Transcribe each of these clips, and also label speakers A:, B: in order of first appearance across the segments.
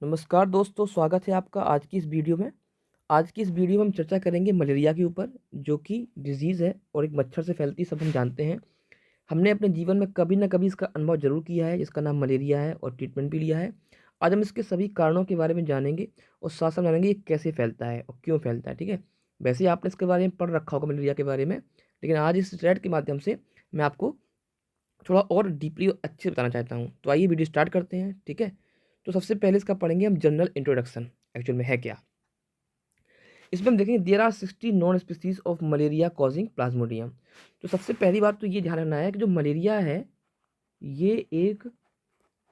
A: नमस्कार दोस्तों, स्वागत है आपका आज की इस वीडियो में। आज की इस वीडियो में हम चर्चा करेंगे मलेरिया के ऊपर, जो कि डिजीज़ है और एक मच्छर से फैलती है, सब हम जानते हैं। हमने अपने जीवन में कभी ना कभी इसका अनुभव ज़रूर किया है, जिसका नाम मलेरिया है, और ट्रीटमेंट भी लिया है। आज हम इसके सभी कारणों के बारे में जानेंगे और साथ साथ जानेंगे ये कैसे फैलता है और क्यों फैलता है, ठीक है। वैसे ही आपने इसके बारे में पढ़ रखा होगा मलेरिया के बारे में, लेकिन आज इस थ्रेड के माध्यम से मैं आपको थोड़ा और डीपली और अच्छे से बताना चाहता हूँ। तो आइए वीडियो स्टार्ट करते हैं, ठीक है। तो सबसे पहले इसका पढ़ेंगे हम जनरल इंट्रोडक्शन, एक्चुअल में है क्या। इसमें हम देखेंगे there are 60 known species of malaria causing plasmodium. तो सबसे पहली बात तो ये ध्यान रखना है कि जो मलेरिया है ये एक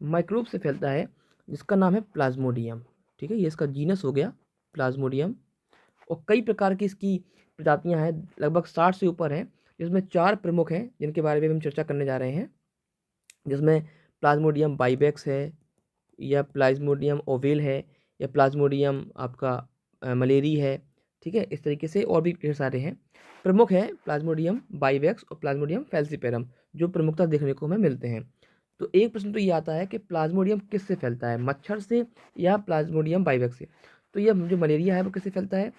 A: माइक्रोब से फैलता है जिसका नाम है प्लाज्मोडियम, ठीक है। ये इसका जीनस हो गया प्लाज्मोडियम, और कई प्रकार की इसकी प्रजातियां हैं, लगभग 60 से ऊपर हैं, जिसमें 4 प्रमुख हैं जिनके बारे में हम चर्चा करने जा रहे हैं। जिसमें प्लाज्मोडियम बाइबैक्स है, या प्लाज्मोडियम ओवेल है, या प्लाज्मोडियम आपका मलेरी है, ठीक है। इस तरीके से और भी ढेर सारे हैं। प्रमुख है प्लाज्मोडियम बाइवैक्स और प्लाज्मोडियम फैल्सिपेरम, जो प्रमुखता देखने को हमें मिलते हैं। तो एक प्रश्न तो ये आता है कि प्लाज्मोडियम किससे फैलता है, मच्छर से या प्लाज्मोडियम बाइवैक्स से। तो यह जो मलेरिया है वो किससे फैलता है,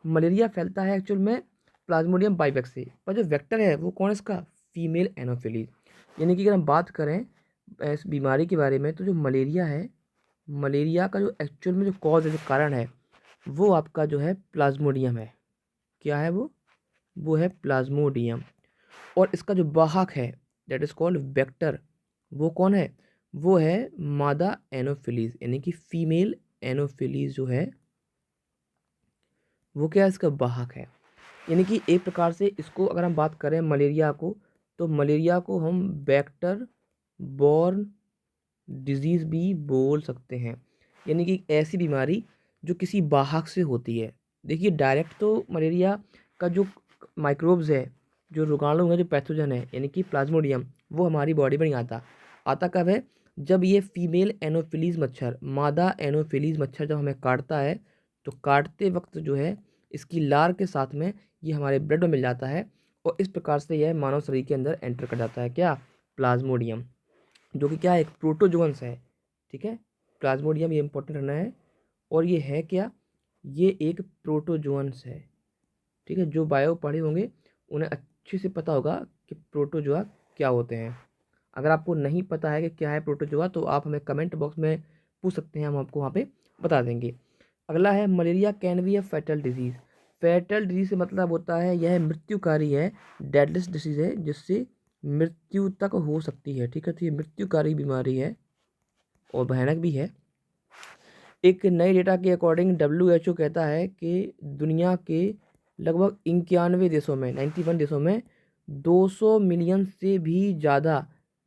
A: मलेरिया फैलता है एक्चुअल में प्लाज्मोडियम बाइवैक्स से, पर जो वेक्टर है वो कौन है इसका, फीमेल एनोफिलीज। यानी कि अगर हम बात करें इस बीमारी के बारे में, तो जो मलेरिया है, मलेरिया का जो एक्चुअल में जो कॉज है, जो कारण है, वो आपका जो है प्लाज्मोडियम है। क्या है वो है प्लाज्मोडियम। और इसका जो वाहक है, दैट इज कॉल्ड वेक्टर, वो कौन है, वो है मादा एनोफिलीज, यानी कि फीमेल एनोफिलीज जो है वो क्या है, इसका वाहक है। यानी कि एक प्रकार से इसको अगर हम बात करें मलेरिया को, तो मलेरिया को हम वेक्टर बॉर्न डिजीज़ भी बोल सकते हैं। यानी कि एक ऐसी बीमारी जो किसी वाहक से होती है। देखिए डायरेक्ट तो मलेरिया का जो माइक्रोब्स है, जो रोगाणु है, जो पैथोजन है, यानी कि प्लाज्मोडियम, वो हमारी बॉडी में नहीं आता। आता कब है, जब ये फीमेल एनोफिलीज मच्छर, मादा एनोफिलीज मच्छर जब हमें काटता है, तो काटते वक्त जो है इसकी लार के साथ में ये हमारे ब्लड में मिल जाता है, और इस प्रकार से यह मानव शरीर के अंदर एंटर कर जाता है, क्या, प्लाज्मोडियम, जो कि क्या है, एक प्रोटोजोअन्स है, ठीक है। प्लाज्मोडियम ये इंपॉर्टेंट रहना है। और ये है क्या, ये एक प्रोटोजोअन्स है, ठीक है। जो बायो पढ़े होंगे उन्हें अच्छे से पता होगा कि प्रोटोजोआ क्या होते हैं। अगर आपको नहीं पता है कि क्या है प्रोटोजोआ, तो आप हमें कमेंट बॉक्स में पूछ सकते हैं, हम आपको वहाँ पे बता देंगे। अगला है malaria can be a fatal disease. Fatal disease से मतलब होता है यह मृत्युकारी है, डेडलिस्ट डिसीज है, जिससे मृत्यु तक हो सकती है, ठीक है। तो ये मृत्युकारी बीमारी है और भयानक भी है। एक नए डेटा के अकॉर्डिंग WHO कहता है कि दुनिया के लगभग 91 देशों में, 91 देशों में 200 मिलियन से भी ज़्यादा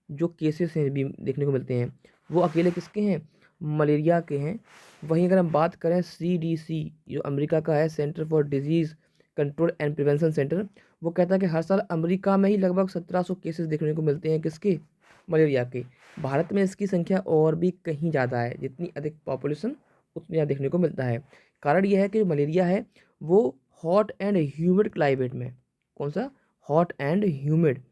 A: जो केसेस हैं भी देखने को मिलते हैं, वो अकेले किसके हैं, मलेरिया के हैं। वहीं अगर हम बात करें CDC, जो अमेरिका का है, centre for disease control and prevention centre, वो कहता है कि हर साल अमेरिका में ही लगभग 1700 केसेस देखने को मिलते हैं, किसके, मलेरिया के। भारत में इसकी संख्या और भी कहीं ज़्यादा है, जितनी अधिक पॉपुलेशन उतनी ज़्यादा देखने को मिलता है। कारण यह है कि जो मलेरिया है वो हॉट एंड ह्यूमिड क्लाइमेट में, कौन सा, हॉट एंड ह्यूमिड,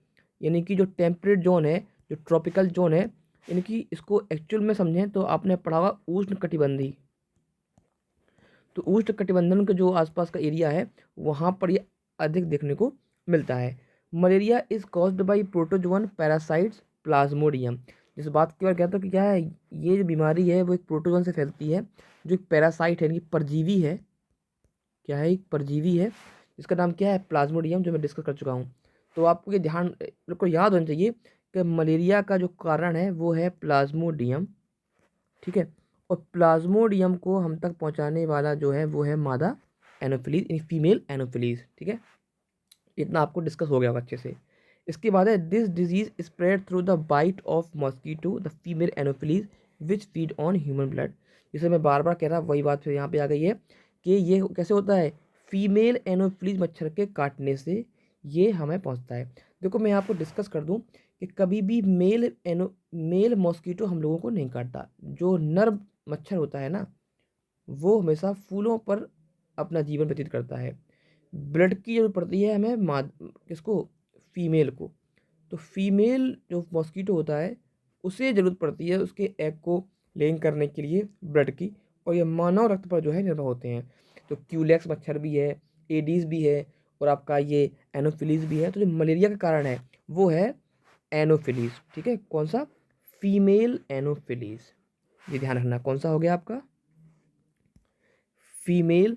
A: यानी कि जो टेम्परेट जोन है, जो ट्रॉपिकल जोन है, यानी कि इसको एक्चुअल में समझें तो आपने पढ़ा होगा उष्ण कटिबंधी। तो उष्ण कटिबंधन के जो आसपास का एरिया है वहाँ पर ये अधिक देखने को मिलता है। Malaria is caused by protozoan parasites Plasmodium. जिस बात की बात कहता हूँ कि क्या है, ये जो बीमारी है वो एक प्रोटोजोन से फैलती है, जो एक पैरासाइट है, यानी कि परजीवी है। क्या है, एक परजीवी है, इसका नाम क्या है, प्लाज्मोडियम, जो मैं डिस्कस कर चुका हूँ। तो आपको ये ध्यान बिल्कुल याद होना चाहिए कि मलेरिया का जो कारण है वो है प्लाज्मोडियम, ठीक है। और प्लाज्मोडियम को हम तक पहुंचाने वाला जो है वो है मादा एनोफिलीज, यानी फीमेल एनोफिलीज, ठीक है। इतना आपको डिस्कस हो गया होगा अच्छे से। इसके बाद है this disease spread through the bite of mosquito the female anopheles which feed on human blood. जिसे मैं बार बार कह रहा, वही बात फिर यहाँ पे आ गई है कि ये कैसे होता है, फीमेल एनोफिलीज मच्छर के काटने से ये हमें पहुँचता है। देखो मैं आपको डिस्कस कर दूँ कि कभी भी मेल मॉस्किटो हम लोगों को नहीं काटता। जो नर मच्छर होता है ना, वो हमेशा फूलों पर अपना जीवन व्यतीत करता है। ब्लड की जरूरत पड़ती है हमें किसको, फीमेल को। तो फीमेल जो मॉस्किटो होता है उसे ज़रूरत पड़ती है उसके एग को लेइंग करने के लिए ब्लड की, और ये मानव रक्त पर जो है निर्भर होते हैं। तो क्यूलेक्स मच्छर भी है, एडीज भी है, और आपका ये एनोफिलीज भी है। तो जो मलेरिया का कारण है वो है एनोफिलीज। ठीक है, कौन सा? Female anopheles. ये ध्यान रखना, कौन सा हो गया आपका? Female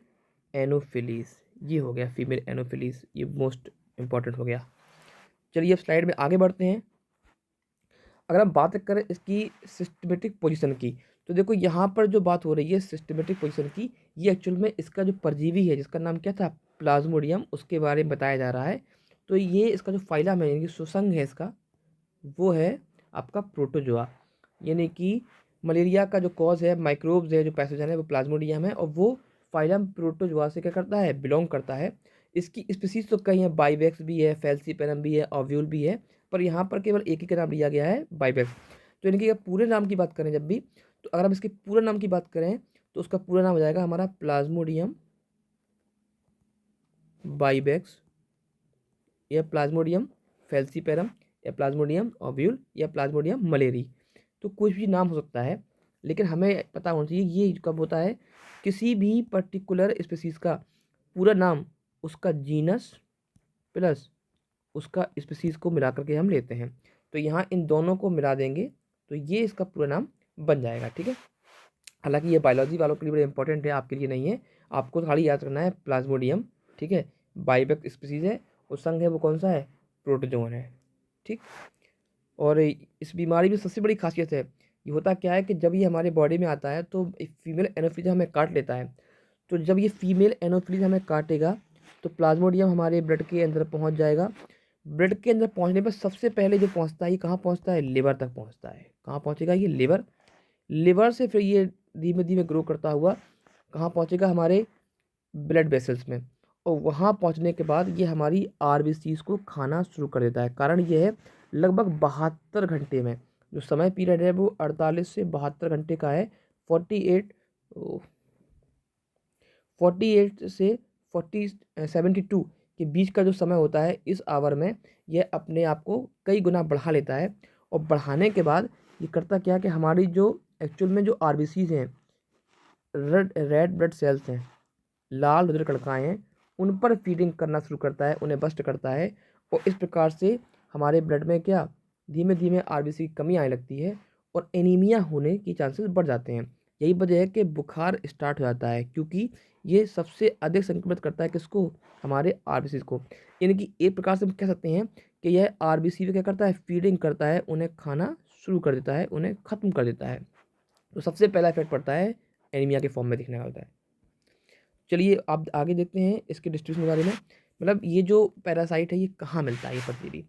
A: anopheles. ये हो गया फीमेल एनोफिलीज, ये मोस्ट इंपॉर्टेंट हो गया। चलिए अब स्लाइड में आगे बढ़ते हैं। अगर हम बात करें इसकी सिस्टमेटिक पोजीशन की, तो देखो यहाँ पर जो बात हो रही है सिस्टमेटिक पोजीशन की, ये एक्चुअल में इसका जो परजीवी है जिसका नाम क्या था? प्लाज्मोडियम, उसके बारे में बताया जा रहा है। तो ये इसका जो फाइलम है यानी कि सुसंग है इसका, वो है आपका प्रोटोजोआ। यानी कि मलेरिया का जो कॉज है, माइक्रोब्स है, जो पैथोजन है, वो प्लाज्मोडियम है, और वो फाइलम प्रोटोजोआ से क्या करता है? बिलोंग करता है। इसकी स्पीसीज तो कई है, बाइवेक्स भी है, फैल्सीपेरम भी है, ओव्यूल भी है, पर यहाँ पर केवल एक ही का नाम लिया गया है, बाइवेक्स। तो इनकी अगर पूरे नाम की बात करें जब भी, तो अगर हम इसके पूरे नाम की बात करें तो उसका पूरा नाम हो जाएगा हमारा प्लाज्मोडियम बाइवेक्स, या प्लाज्मोडियम फैल्सीपेरम, या प्लाज्मोडियम ओव्यूल, या प्लाज्मोडियम मलेरी। तो कुछ भी नाम हो सकता है, लेकिन हमें पता होना चाहिए ये कब होता है, किसी भी पर्टिकुलर स्पीसीज का पूरा नाम उसका जीनस प्लस उसका स्पीसीज को मिला करके हम लेते हैं। तो यहाँ इन दोनों को मिला देंगे तो ये इसका पूरा नाम बन जाएगा। ठीक है, हालांकि ये बायोलॉजी वालों के लिए बड़ा इंपॉर्टेंट है, आपके लिए नहीं है। आपको खाली याद रखना है प्लाज्मोडियम। ठीक है, बाइवेक्स स्पीसीज है, और संघ है वो कौन सा है? प्रोटोजोन है। ठीक, और इस बीमारी में सबसे बड़ी खासियत है, ये होता क्या है कि जब ये हमारे बॉडी में आता है तो एक फीमेल एनोफिलीज हमें काट लेता है। तो जब ये फीमेल एनोफिलीज हमें काटेगा तो प्लाज्मोडियम हमारे ब्लड के अंदर पहुंच जाएगा। ब्लड के अंदर पहुंचने पर सबसे पहले जो पहुंचता है, ये कहाँ पहुंचता है? लिवर तक पहुंचता है। कहाँ पहुंचेगा ये? लिवर। लिवर से फिर ये धीमे धीमे ग्रो करता हुआ कहाँ पहुंचेगा? हमारे ब्लड वेसल्स में, और वहाँ पहुँचने के बाद ये हमारी आरबीसीज को खाना शुरू कर देता है। कारण ये है लगभग 72 घंटे में, जो समय पीरियड है वो 48 से 72 घंटे का है। 48 48 से 72 के बीच का जो समय होता है, इस आवर में यह अपने आप को कई गुना बढ़ा लेता है। और बढ़ाने के बाद ये करता क्या कि हमारी जो एक्चुअल में जो आरबीसीज हैं, रेड ब्लड सेल्स हैं, लाल रुधिर कणिकाएं हैं, उन पर फीडिंग करना शुरू करता है, उन्हें बस्ट करता है। और इस प्रकार से हमारे ब्लड में क्या धीमे धीमे आरबीसी की कमी आने लगती है, और एनीमिया होने की चांसेस बढ़ जाते हैं। यही वजह है कि बुखार स्टार्ट हो जाता है, क्योंकि ये सबसे अधिक संक्रमित करता है किसको? हमारे आरबीसी को। यानी कि एक प्रकार से हम कह सकते हैं कि यह आरबीसी पे क्या करता है? फीडिंग करता है, उन्हें खाना शुरू कर देता है, उन्हें खत्म कर देता है। तो सबसे पहला इफेक्ट पड़ता है एनीमिया के फॉर्म में दिखने का होता है। चलिए आप आगे देखते हैं इसके डिस्ट्रीब्यूशन के बारे में। मतलब ये जो पैरासाइट है ये कहाँ मिलता है, ये परजीवी?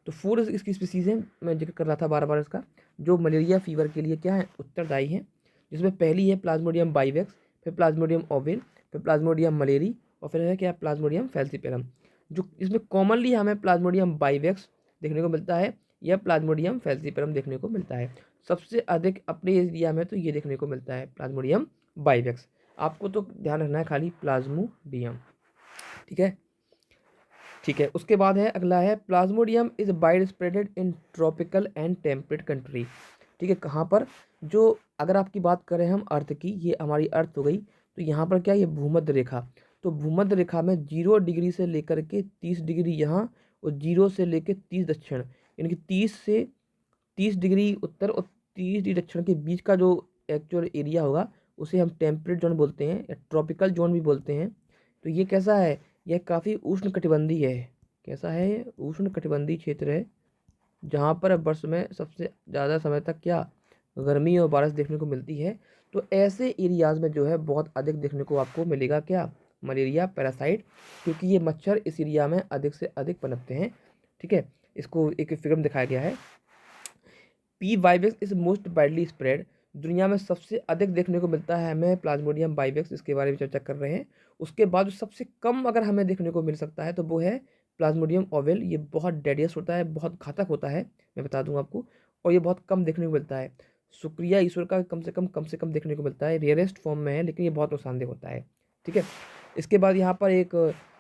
A: तो 4 इसकी स्पीसीज हैं, मैं जिक्र कर रहा था बार बार इसका, जो मलेरिया फीवर के लिए क्या है? उत्तरदायी हैं। जिसमें पहली है प्लाज्मोडियम बाइवेक्स, फिर प्लाज्मोडियम ओविल, फिर प्लाज्मोडियम मलेरी, और फिर है क्या? Plasmodium falciparum. जो इसमें कॉमनली हमें प्लाज्मोडियम बाइवेक्स देखने को मिलता है, या प्लाज्मोडियम फैल्सीपेरम देखने को मिलता है। सबसे अधिक अपने एरिया में तो ये देखने को मिलता है प्लाज्मोडियम बाइवेक्स। आपको तो ध्यान रखना है खाली प्लाज्मोडियम। ठीक है, ठीक है। उसके बाद है अगला है Plasmodium is wide spreaded in tropical and temperate country. ठीक है, कहाँ पर? जो अगर आपकी बात करें हम अर्थ की, ये हमारी अर्थ हो गई, तो यहाँ पर क्या? ये भूमध्य रेखा। तो भूमध्य रेखा में 0 डिग्री से लेकर के 30 डिग्री यहाँ, और 0 से लेकर 30 दक्षिण, यानी कि 30 डिग्री उत्तर और 30 डिग्री दक्षिण के बीच का जो एक्चुअल एरिया होगा उसे हम टेम्परेट जोन बोलते हैं, या ट्रॉपिकल जोन भी बोलते हैं। तो ये कैसा है? यह काफ़ी उष्ण कटिबंधीय है। कैसा है? ये उष्ण कटिबंधीय क्षेत्र है, जहाँ पर वर्ष में सबसे ज़्यादा समय तक क्या गर्मी और बारिश देखने को मिलती है। तो ऐसे एरियाज़ में जो है बहुत अधिक देखने को आपको मिलेगा क्या? मलेरिया पैरासाइट, क्योंकि ये मच्छर इस एरिया में अधिक से अधिक पनपते हैं। ठीक है, इसको एक फिगर में दिखाया गया है। P vivax is most widely spread. दुनिया में सबसे अधिक देखने को मिलता है हमें प्लाज्मोडियम बाइवेक्स, इसके बारे में चर्चा कर रहे हैं। उसके बाद जो सबसे कम अगर हमें देखने को मिल सकता है तो वो है प्लाज्मोडियम ओवेल। ये बहुत डेडियस होता है, बहुत घातक होता है, मैं बता दूं आपको, और ये बहुत कम देखने को मिलता है। शुक्रिया ईश्वर का, कम से कम देखने को मिलता है, रेयरेस्ट फॉर्म में है, लेकिन ये बहुत नुकसानदेह होता है। ठीक है, इसके बाद यहाँ पर एक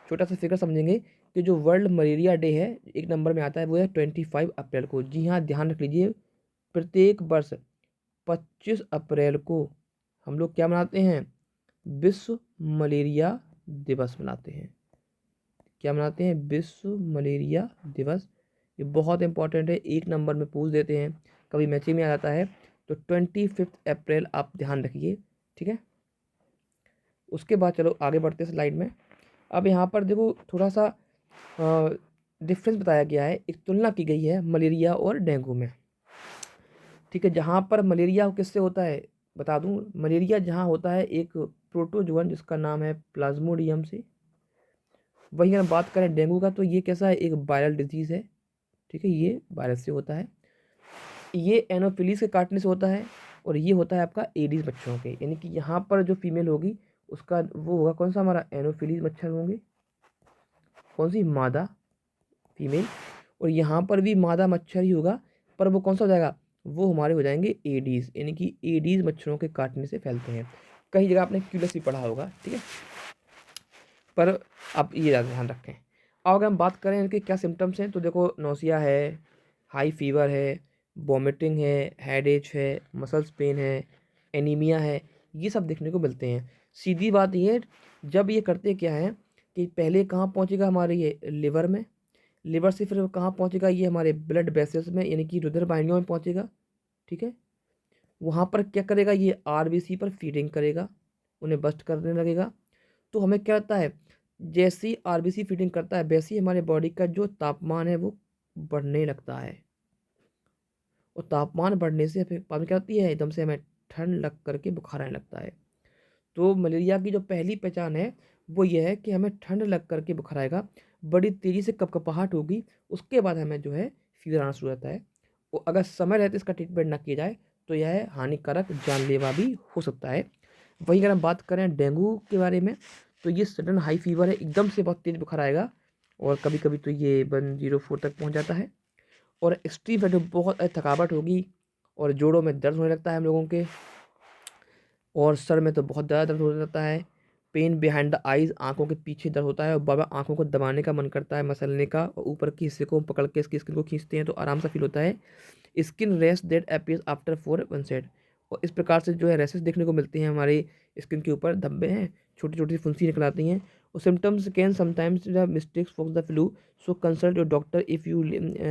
A: छोटा सा फिगर समझेंगे कि जो वर्ल्ड मलेरिया डे है 1 नंबर में आता है, वो है 25 अप्रैल को। जी हाँ, ध्यान रख लीजिए, प्रत्येक वर्ष 25 अप्रैल को हम लोग क्या मनाते हैं, विश्व मलेरिया दिवस मनाते हैं। क्या मनाते हैं, विश्व मलेरिया दिवस। ये बहुत इंपॉर्टेंट है, 1 नंबर में पूछ देते हैं, कभी मैचिंग में आ जाता है। तो 25 अप्रैल आप ध्यान रखिए, ठीक है। उसके बाद चलो आगे बढ़ते स्लाइड में। अब यहाँ पर देखो थोड़ा सा डिफरेंस बताया गया है, एक तुलना की गई है मलेरिया और डेंगू में, ठीक है। जहाँ पर मलेरिया किससे होता है बता दूँ, मलेरिया जहाँ होता है एक प्रोटोजोअन जिसका नाम है प्लाज्मोडियम से। वहीं अगर बात करें डेंगू का तो ये कैसा है, एक वायरल डिजीज़ है, ठीक है, ये वायरस से होता है। ये एनोफिलीज के काटने से होता है, और ये होता है आपका एडीज मच्छरों के, यानी कि यहाँ पर जो फीमेल होगी उसका वो होगा कौन सा, हमारा एनोफिलीज मच्छर होंगे, कौन सी, मादा, फीमेल। और यहाँ पर भी मादा मच्छर ही होगा, पर वो कौन सा हो जाएगा, वो हमारे हो जाएंगे एडीज, यानी कि एडीज मच्छरों के काटने से फैलते हैं। कई जगह आपने क्यूलस भी पढ़ा होगा, ठीक है, पर आप ये ज़्यादा ध्यान रखें। अब अगर हम बात करें इनके क्या सिम्टम्स हैं, तो देखो नौसिया है, हाई फीवर है, वॉमिटिंग है, हेडेक है, मसल्स पेन है, एनीमिया है, ये सब देखने को मिलते हैं। सीधी बात ये है, जब ये करते क्या है कि पहले कहाँ पहुँचेगा, हमारे ये लिवर में, लिवर से फिर कहाँ पहुँचेगा, ये हमारे ब्लड वेसल्स में, यानी कि रुधिर वाहिनियों में पहुँचेगा, ठीक है। वहाँ पर क्या करेगा, ये आरबीसी पर फीडिंग करेगा, उन्हें बस्ट करने लगेगा। तो हमें क्या होता है, जैसे ही आरबीसी फीडिंग करता है वैसे ही हमारे बॉडी का जो तापमान है वो बढ़ने लगता है, और तापमान बढ़ने से फिर बाद में क्या होती है, एकदम से हमें ठंड लग करके बुखार आने लगता है। तो मलेरिया की जो पहली पहचान है वो ये है कि हमें ठंड लग करके बुखार आएगा, बड़ी तेज़ी से कपकपाहट होगी, उसके बाद हमें जो है फीवर आना शुरू होता है। और अगर समय रहते इसका ट्रीटमेंट ना किया जाए तो यह हानिकारक जानलेवा भी हो सकता है। वहीं अगर हम बात करें डेंगू के बारे में, तो ये सडन हाई फीवर है, एकदम से बहुत तेज़ बुखार आएगा, और कभी कभी तो ये 104 तक पहुंच जाता है। और एक्सट्रीम फैट बहुत थकावट होगी, और जोड़ों में दर्द होने लगता है हम लोगों के, और सर में तो बहुत ज़्यादा दर्द होने लगता है। पेन बिहाइंड द आइज़, आंखों के पीछे दर्द होता है, और बाबा आंखों को दबाने का मन करता है, मसलने का, और ऊपर के हिस्से को पकड़ के इसकी स्किन को खींचते हैं तो आराम सा फील होता है। Skin rash that appears after 4 1 और इस प्रकार से जो है रैसेस देखने को मिलते हैं, हमारी स्किन के ऊपर धब्बे हैं, छोटी छोटी फुंसी निकल आती हैं। और symptoms can sometimes the mistakes for the flu, so consult your doctor if you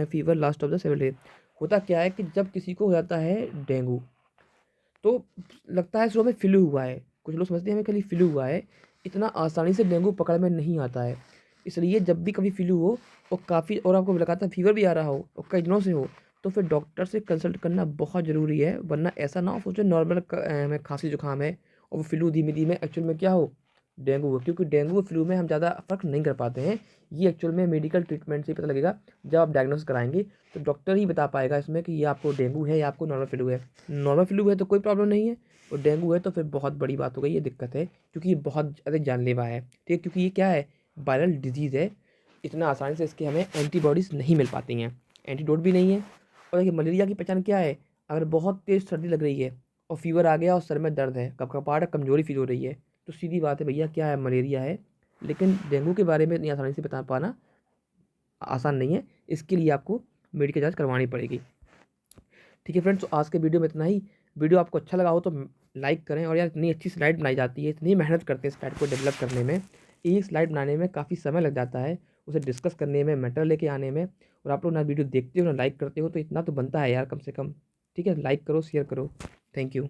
A: fever last of the 7 day. होता क्या है कि जब किसी को हो जाता है डेंगू, तो लगता है शुरू में फ्लू हुआ है, कुछ लोग समझते हैं हमें खाली फ्लू हुआ है, इतना आसानी से डेंगू पकड़ में नहीं आता है। इसलिए जब भी कभी फ्लू हो और काफ़ी, और आपको लगातार फीवर भी आ रहा हो और कई दिनों से हो, तो फिर डॉक्टर से कंसल्ट करना बहुत ज़रूरी है, वरना ऐसा ना हो सोचो नॉर्मल हमें खांसी जुकाम है और वो फ्लू धीमे धीमे एक्चुअल में क्या हो, डेंगू हो। क्योंकि डेंगू और फ्लू में हम ज़्यादा फ़र्क नहीं कर पाते हैं, ये एक्चुअल में मेडिकल ट्रीटमेंट से ही पता लगेगा। जब आप डायग्नोस कराएंगे तो डॉक्टर ही बता पाएगा इसमें कि ये आपको डेंगू है या आपको नॉर्मल फ्लू है। नॉर्मल फ्लू है तो कोई प्रॉब्लम नहीं है, और डेंगू है तो फिर बहुत बड़ी बात हो गई, ये दिक्कत है, क्योंकि ये बहुत ज़्यादा जानलेवा है, ठीक है। क्योंकि ये क्या है, वायरल डिजीज़ है, इतना आसानी से इसके हमें एंटीबॉडीज़ नहीं मिल पाती हैं, एंटीडोट भी नहीं है। और देखिए मलेरिया की पहचान क्या है, अगर बहुत तेज़ सर्दी लग रही है और फीवर आ गया और सर में दर्द है, कपकपाहट, कमजोरी फील हो रही है, तो सीधी बात है भैया क्या है, मलेरिया है। लेकिन डेंगू के बारे में इतनी आसानी से बता पाना आसान नहीं है, इसके लिए आपको मेडिकल जांच करवानी पड़ेगी। ठीक है फ्रेंड्स, तो आज के वीडियो में इतना ही। वीडियो आपको अच्छा लगा हो तो लाइक करें, और यार इतनी अच्छी स्लाइड बनाई जाती है, इतनी मेहनत करते हैं स्लाइड को डेवलप करने में, एक स्लाइड बनाने में काफ़ी समय लग जाता है, उसे डिस्कस करने में, मैटर लेके आने में, और आप लोग ना वीडियो देखते हो ना लाइक करते हो, तो इतना तो बनता है यार कम से कम। ठीक है, लाइक करो, शेयर करो। Thank you.